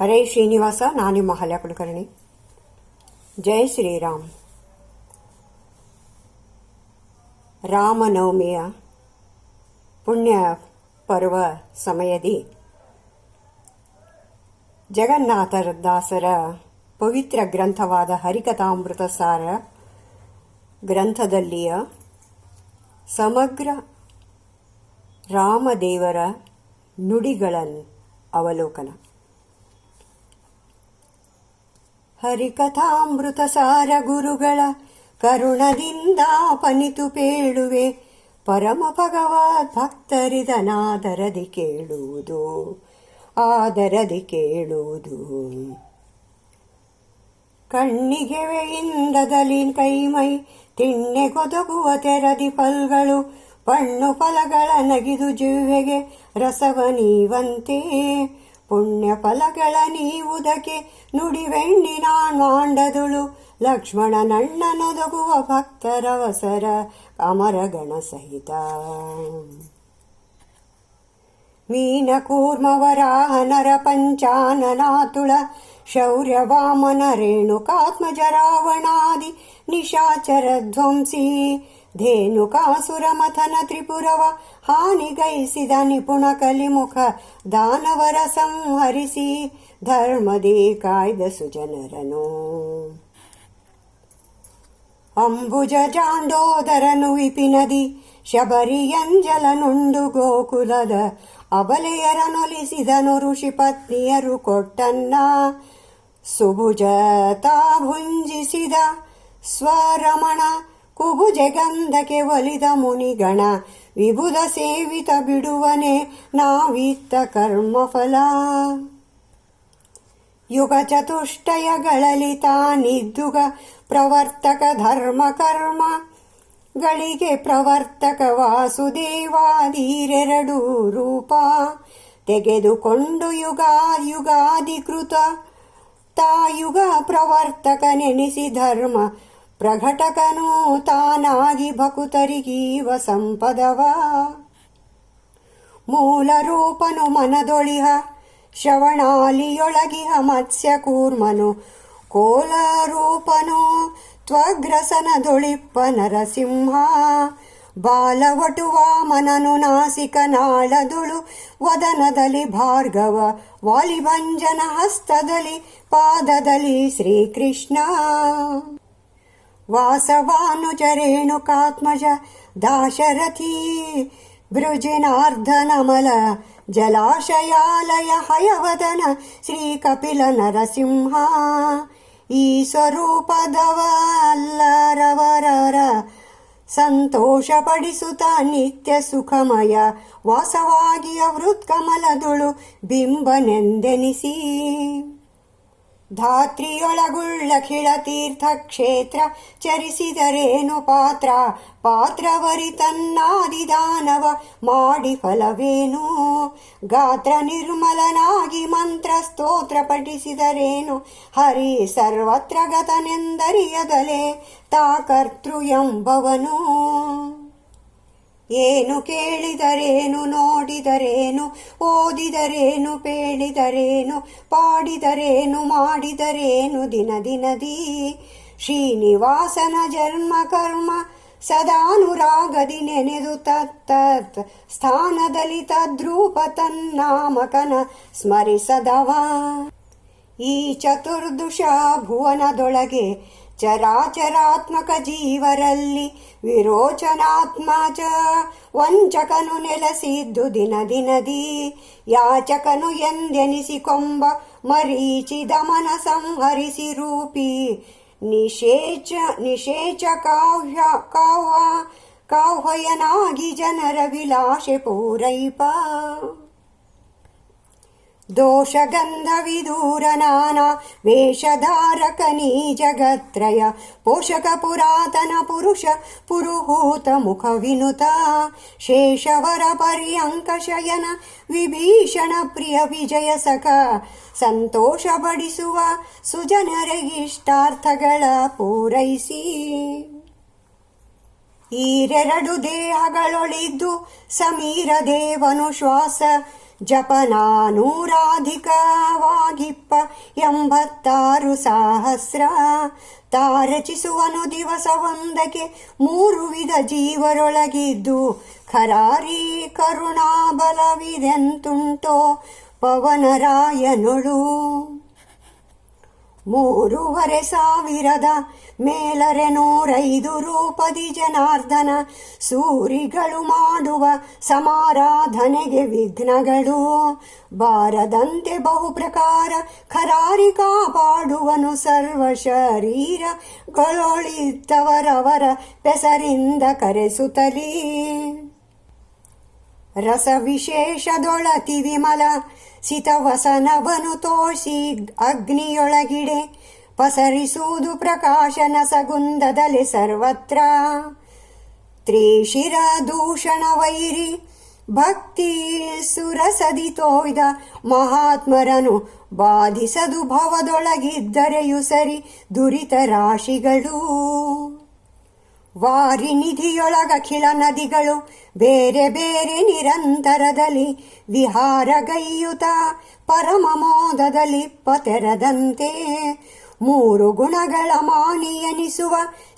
ಹರೇ ಶ್ರೀನಿವಾಸ. ನಾನು ನಿಮ್ಮ ಹಲ್ಯ ಕುಲಕರ್ಣಿ. ಜೈ ಶ್ರೀರಾಮ್. ರಾಮನವಮಿಯ ಪುಣ್ಯ ಪರ್ವ ಸಮಯದಿ ಜಗನ್ನಾಥದಾಸರ ಪವಿತ್ರ ಗ್ರಂಥವಾದ ಹರಿಕಥಾಮೃತ ಸಾರ ಗ್ರಂಥದಲ್ಲಿಯ ಸಮಗ್ರ ರಾಮದೇವರ ನುಡಿಗಳನ್ನು ಅವಲೋಕನ. ಹರಿಕಥಾಮೃತ ಸಾರ ಗುರುಗಳ ಕರುಣದಿಂದ ಪನಿತು ಪೇಳುವೆ, ಪರಮ ಭಗವದ್ ಭಕ್ತರಿದನಾದರದಿ ಕೇಳುವುದು, ಆದರದಿ ಕೇಳುವುದು. ಕಣ್ಣಿಗೆವೆಯಿಂದದಲ್ಲಿ ಕೈಮೈ ತಿಣ್ಣೆಗೊದಗುವ ತೆರದಿ ಫಲ್ಗಳು, ಪಣ್ಣು ಫಲಗಳ ನಗಿದು ಜಿವ್ವೆಗೆ ರಸವ ನೀವಂತೆ. ಪುಣ್ಯ ಫಲಗಳ ನೀವುದಕ್ಕೆ ನುಡಿವೆಣ್ಣಿನಾಂಡದುಳು, ಲಕ್ಷ್ಮಣನಣ್ಣನೊದಗುವ ಭಕ್ತರವಸರ ಅಮರಗಣ ಸಹಿತ. ಮೀನ ಕೂರ್ಮವರಾಹನರ ಪಂಚಾನನಾತುಳ, ಶೌರ್ಯ ವಾಮನ ರೇಣುಕಾತ್ಮಜ ರಾವಣಾದಿ ನಿಶಾಚರ ಧ್ವಂಸಿ. ಧೇನುಕಾಸುರ ಮಥನ ತ್ರಿಪುರವ ಹಾನಿಗೈಸಿದ ನಿಪುಣ ಕಲಿಮುಖ ದಾನವರ ಸಂಹರಿಸಿ, ಧರ್ಮದೇ ಕಾಯ್ದ ಸುಜನರನು. ಅಂಬುಜ ಜಾಂಡೋದರನು ವಿಪಿನದಿ ಶಬರಿಯಂಜಲನುಂಡು ಗೋಕುಲದ ಅಬಲೆಯರನೊಲಿಸಿದನು ಋಷಿ ಪತ್ನಿಯರು ಕೊಟ್ಟನ್ನ. ಸುಭುಜತಾ ಭುಂಜಿಸಿದ ಸ್ವರಮಣ ಕುಭುಜೆ ಗಂಧಕ್ಕೆ ಒಲಿದ ಮುನಿಗಣ, ವಿಭುಧ ಸೇವಿತ ಬಿಡುವನೆ ನಾವಿತ್ತ ಕರ್ಮಫಲ. ಯುಗ ಚತುಷ್ಟಯಗಳಲ್ಲಿ ತಾನಿದ್ದುಗ ಪ್ರವರ್ತಕ ಧರ್ಮ ಕರ್ಮ ಗಳಿಗೆ ಪ್ರವರ್ತಕ ವಾಸುದೇವಾದೀರೆರಡು ರೂಪ ತೆಗೆದುಕೊಂಡು ಯುಗಾಧಿಕೃತ ತಾಯುಗ ಪ್ರವರ್ತಕ ನೆನೆಸಿ ಧರ್ಮ ಪ್ರಘಟಕನು ತಾನಾಗಿ ಭಕುತರಿಗೀವ ಸಂಪದವ. ಮೂಲ ರೂಪನು ಮನದೊಳಿಹ ಶ್ರವಣಾಲಿಯೊಳಗಿಹ ಮತ್ಸ್ಯ ಕೂರ್ಮನು, ಕೋಲ ರೂಪನು ತ್ವಗ್ರಸನದೊಳಿಪ್ಪ ನರಸಿಂಹ. ಬಾಲವಟು ವಾಮನನು ನಾಸಿಕ ನಾಳದುಳು ವದನದಲ್ಲಿ ಭಾರ್ಗವ, ವಾಲಿಭಂಜನ ಹಸ್ತದಲ್ಲಿ ಪಾದದಲ್ಲಿ ಶ್ರೀಕೃಷ್ಣ. ವಾಸವಾನುಜ ರೇಣುಕಾತ್ಮಜ ದಾಶರಥಿ ಭೃಜಿನಾರ್ಧನಮಲ ಜಲಾಶಯಾಲಯ ಹಯವದನ ಶ್ರೀ ಕಪಿಲ ನರಸಿಂಹ. ಈ ಸ್ವರೂಪದವಲ್ಲರವರರ ಸಂತೋಷಪಡಿಸುತ್ತ ನಿತ್ಯ ಸುಖಮಯ ವಾಸವಾಗಿಯ ವೃತ್ಕಮಲದುಳು ಬಿಂಬನೆಂದೆನಿಸಿ. ಧಾತ್ರಿಯೊಳಗುಳ್ಳ ಖಿಳತೀರ್ಥ ಕ್ಷೇತ್ರ ಚರಿಸಿದರೇನು ಪಾತ್ರ, ಪಾತ್ರವರಿ ತನ್ನಾದಿದಾನವ ಮಾಡಿ ಫಲವೇನು. ಗಾತ್ರ ನಿರ್ಮಲನಾಗಿ ಮಂತ್ರ ಸ್ತೋತ್ರ ಪಠಿಸಿದರೇನು, ಹರಿ ಸರ್ವತ್ರ ಗತನೆಂದರಿಯದಲೆ ತಾಕರ್ತೃ ಎಂಬವನು. ಏನು ಕೇಳಿದರೇನು, ನೋಡಿದರೇನು, ಓದಿದರೇನು, ಪೇಳಿದರೇನು, ಪಾಡಿದರೇನು, ಮಾಡಿದರೇನು ದಿನ ದಿನದಿ. ಶ್ರೀನಿವಾಸನ ಜನ್ಮ ಕರ್ಮ ಸದಾನುರಾಗದಿ ನೆನೆದು ತತ್ತತ್ ಸ್ಥಾನದಲ್ಲಿ ತದ್ರೂಪ ತನ್ನಾಮಕನ ಸ್ಮರಿಸದವ. ಈ ಚತುರ್ದಶ ಭುವನದೊಳಗೆ ಚರಾಚರಾತ್ಮಕ ಜೀವರಲ್ಲಿ ವಿರೋಚನಾತ್ಮಚ ವಂಚಕನು ನೆಲೆಸಿದ್ದು ದಿನ ದಿನದಿ. ಯಾಚಕನು ಎಂದೆನಿಸಿಕೊಂಬ ಮರೀಚಿ ದಮನ ಸಂಹರಿಸಿ ರೂಪಿ ನಿಷೇಚ ಕಾವ್ಯನಾಗಿ ಜನರ ವಿಲಾಸೆ ಪೂರೈಪ. ದೋಷಗಂಧ ವಿದೂರ ನಾನಾ ವೇಷಧಾರಕನೀ ಜಗತ್ರಯ ಪೋಷಕ ಪುರಾತನ ಪುರುಷ ಪುರುಹೂತ ಮುಖ ವಿನುತ. ಶೇಷವರ ಪರ್ಯಂಕ ಶಯನ ವಿಭೀಷಣ ಪ್ರಿಯ ವಿಜಯ ಸಖ, ಸಂತೋಷ ಪಡಿಸುವ ಸುಜನರಿಗಿಷ್ಟಾರ್ಥಗಳ ಪೂರೈಸಿ. ಈರೆರಡು ದೇಹಗಳೊಳಿದ್ದು ಸಮೀರ ದೇವನು ಶ್ವಾಸ ಜಪನಾನೂರಾಧಿಕವಾಗಿಪ್ಪ 86 ಸಹಸ್ರ ತಾರಚಿಸುವನು ದಿವಸವೊಂದಕ್ಕೆ 3 ವಿಧ ಜೀವರೊಳಗಿದ್ದು ಖರಾರಿ ಕರುಣಾಬಲವಿದೆಂತುಂಟೋ ಪವನರಾಯನೊಳು 3,500 ಮೇಲರೆ 105 ರೂಪದಿ ಜನಾರ್ದನ ಸೂರಿಗಳು ಮಾಡುವ ಸಮಾರಾಧನೆಗೆ ವಿಘ್ನಗಳು ಬಾರದಂತೆ ಬಹುಪ್ರಕಾರ ಖರಾರಿ ಕಾಪಾಡುವನು ಸರ್ವ ಶರೀರಗಳೊಳಿದ್ದವರವರ ಪೆಸರಿಂದ ಕರೆಸುತ್ತಲೀ ರಸ ವಿಶೇಷದೊಳತಿ ವಿಮಲ ಸಿತವಸನವನು ತೋಷಿ ಅಗ್ನಿಯೊಳಗಿಡೆ ಪಸರಿಸುವುದು ಪ್ರಕಾಶನ ಸಗುಂದದಲ್ಲಿ ಸರ್ವತ್ರ ತ್ರಿಶಿರ ದೂಷಣ ವೈರಿ ಭಕ್ತಿ ಸುರಸದಿ ತೋಯ್ದ ಮಹಾತ್ಮರನು ಬಾಧಿಸದು ಭವದೊಳಗಿದ್ದರೆಯು ಸರಿ ದುರಿತ ರಾಶಿಗಳು ವಾರಿನಿಧಿಯೊಳಗಖಿಲ ನದಿಗಳು ಬೇರೆ ಬೇರೆ ನಿರಂತರದಲ್ಲಿ ವಿಹಾರಗೈಯುತ ಪರಮ ಮೋದದಲ್ಲಿ ಪತೆರದಂತೆ 3 ಗುಣಗಳ ಮಾನಿಯನಿಸುವ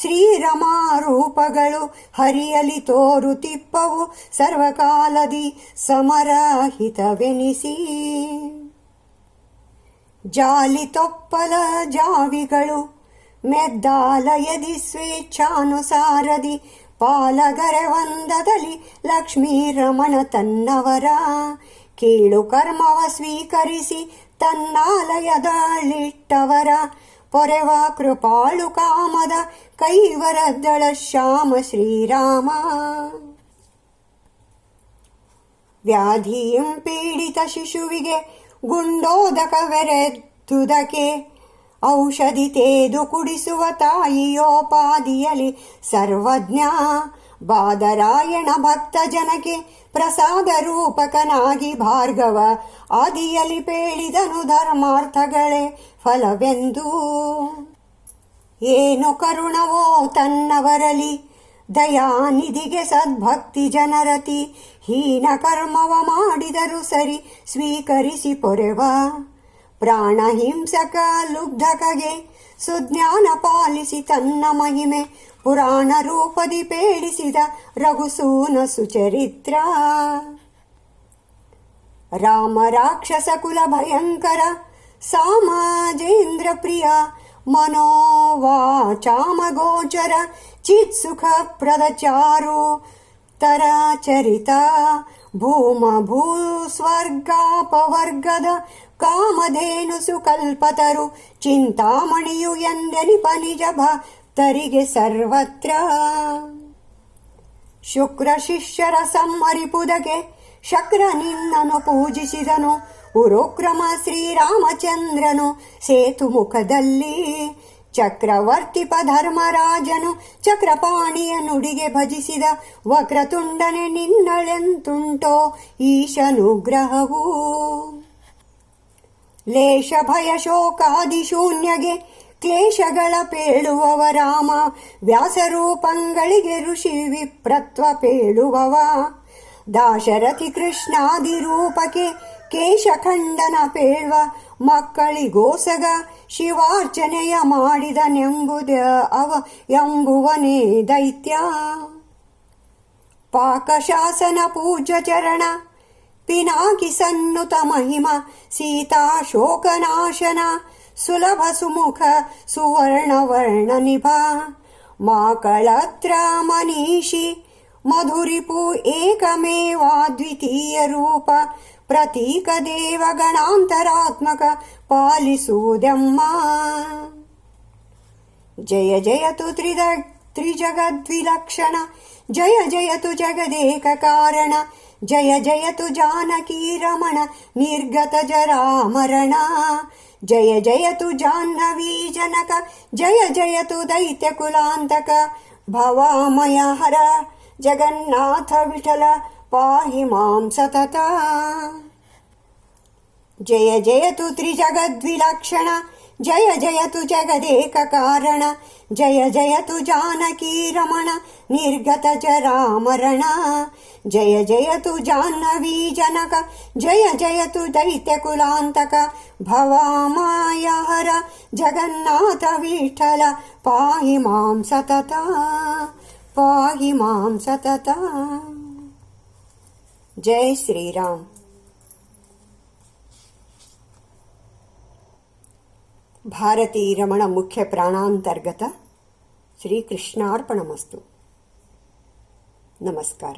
ಶ್ರೀರಮಾರೂಪಗಳು ಹರಿಯಲಿ ತೋರುತಿಪ್ಪವು ಸರ್ವಕಾಲದಿ ಸಮರಹಿತವೆನಿಸಿ ಜಾಲಿ ತೊಪ್ಪಲ ಜಾವಿಗಳು ಮೆದ್ದಾಲಯದಿ ಸ್ವೇಚ್ಛಾನುಸಾರದಿ ಪಾಲಗರೆ ಒಂದದಲ್ಲಿ ಲಕ್ಷ್ಮೀ ರಮಣ ತನ್ನವರ ಕೀಳು ಕರ್ಮವ ಸ್ವೀಕರಿಸಿ ತನ್ನಾಲಯದಳಿಟ್ಟವರ ಪೊರೆವ ಕೃಪಾಳು ಕಾಮದ ಕೈವರದಳ ಶ್ಯಾಮ ಶ್ರೀರಾಮ ವ್ಯಾಧಿಯಂ ಪೀಡಿತ ಶಿಶುವಿಗೆ ಗುಂಡೋದಕವೆರೆದುದಕ್ಕೆ ಔಷಧಿ ತೇದು ಕುಡಿಸುವ ತಾಯಿಯೋಪಾದಿಯಲಿ ಸರ್ವಜ್ಞ ಬಾದರಾಯಣ ಭಕ್ತ ಜನಕ್ಕೆ ಪ್ರಸಾದ ರೂಪಕನಾಗಿ ಭಾರ್ಗವ ಆದಿಯಲಿ ಪೇಳಿದನು ಧರ್ಮಾರ್ಥಗಳೇ ಫಲವೆಂದು ಏನು ಕರುಣವೋ ತನ್ನವರಲಿ ದಯಾನಿಧಿಗೆ ಸದ್ಭಕ್ತಿ ಜನರತಿ ಹೀನ ಕರ್ಮವ ಮಾಡಿದರು ಸರಿ ಸ್ವೀಕರಿಸಿ ಪೊರೆವ ಪ್ರಾಣ ಹಿಂಸಕ ಲುಬ್ಧಕಗೆ ಸುಜ್ಞಾನ ಪಾಲಿಸಿ ತನ್ನ ಮಹಿಮೆ ಪುರಾಣ ರೂಪದಿ ಪೇಳಿಸಿದ ರಘುಸೂನ ಸುಚರಿತ್ರ ರಾಮ ರಾಕ್ಷಸ ಕುಲ ಭಯಂಕರ ಸಾಮಾಜೇಂದ್ರ ಪ್ರಿಯ ಮನೋವಾಚಾಮಗೋಚರ ಚಿತ್ಸುಖ ಪ್ರದಚಾರು ತರಚರಿತ ಭೂಮ ಭೂ ಸ್ವರ್ಗಾಪವರ್ಗದ ಕಾಮಧೇನು ಸುಕಲ್ಪತರು ಚಿಂತಾಮಣಿಯು ಎಂದೆನಿಪ ನಿಜ ಭಕ್ತರಿಗೆ ಸರ್ವತ್ರ ಶುಕ್ರ ಶಿಷ್ಯರ ಸಂಹರಿಪುದಕ್ಕೆ ಶಕ್ರ ನಿನ್ನನು ಪೂಜಿಸಿದನು ಉರುಕ್ರಮ ಶ್ರೀರಾಮಚಂದ್ರನು ಸೇತು ಮುಖದಲ್ಲಿ ಚಕ್ರವರ್ತಿಪ ಧರ್ಮರಾಜನು ಚಕ್ರಪಾಣಿಯ ನುಡಿಗೆ ಭಜಿಸಿದ ವಕ್ರತುಂಡನೆ ನಿನ್ನಳೆಂತುಂಟೋ ಈಶನುಗ್ರಹವು ಲೇಷ ಭಯ ಶೋಕಾದಿ ಶೂನ್ಯಗೆ ಕ್ಲೇಶಗಳ ಪೇಳುವವ ರಾಮ ವ್ಯಾಸರೂಪಂಗಳಿಗೆ ಋಷಿ ವಿಪ್ರತ್ವ ಪೇಳುವವ ದಾಶರಥಿ ಕೃಷ್ಣಾದಿ ರೂಪಕ್ಕೆ ಕೇಶಖಂಡನ ಪೇಳ್ವ ಮಕ್ಕಳಿಗೋಸಗ ಶಿವಾರ್ಚನೆಯ ಮಾಡಿದನೆಂಬುದ ಅವ ಎಂಬುವನೇ ದೈತ್ಯ ಪಾಕಶಾಸನ ಪೂಜ್ಯ ಚರಣ ಪಿನಾಕಿ ಸನ್ನುತ ಮಹಿಮ ಸೀತಾ ಶೋಕನಾಶನ ಸುಲಭ ಸುಮುಖ ಸುವರ್ಣವರ್ಣ ನಿಭ ಮಾಕಳತ್ರ ಮನೀಷಿ ಮಧುರಿಪು ಏಕಮೇವಾದ್ವಿತೀಯ ರೂಪ ಪ್ರತೀಕ ದೇವ ಗಣಾಂತರಾತ್ಮಕ ಪಾಲಿಸುವುದೆಮ್ಮ ಜಯ ಜಯತು ತ್ರಿಜಗದ್ವಿಲಕ್ಷಣ ಜಯ ಜಯತು ಜಗದೇಕ ಕಾರಣ ಜಯ ಜಯತು ಜಾನಕಿ ರಮಣ ನಿರ್ಗತ ಜರಾಮರಣ ಜಯ ಜಯತು ಜಾಹ್ನವೀ ಜನಕ ಜಯ ಜಯತು ದೈತ್ಯ ಕುಲಾಂತಕ ಭವಾಮಯ ಹರ ಜಗನ್ನಾಥ ವಿಠಲ ಪಾಹಿ ಮಾಂ ಸತತ ಜಯ ಜಯತು ತ್ರಿಜಗದ್ವಿಲಕ್ಷಣ ಜಯ ಜಯತು ಜಗದೇಕ ಕಾರಣ, ಜಯ ಜಯತು ಜಾನಕಿ ರಮಣ ನಿರ್ಗತ ಜರಾಮರಣ. ಜಯ ಜಯತು ಜಾಹ್ನವೀ ಜನಕ, ಜಯ ಜಯತು ದೈತ್ಯ ಕುಲಾಂತಕ. ಭವಾಮಾಯ ಹರ ಜಗನ್ನಾಥ ವಿಠಲ, ಪಾಹಿ ಮಾಂ ಸತತ, ಪಾಹಿ ಮಾಂ ಸತತ. ಜೈ ಶ್ರೀರಾಮ್. ಭಾರತೀ ರಮಣ ಮುಖ್ಯ ಪ್ರಾಣಾಂತರ್ಗತ. ಶ್ರೀಕೃಷ್ಣಾರ್ಪಣಮಸ್ತು. ನಮಸ್ಕಾರ.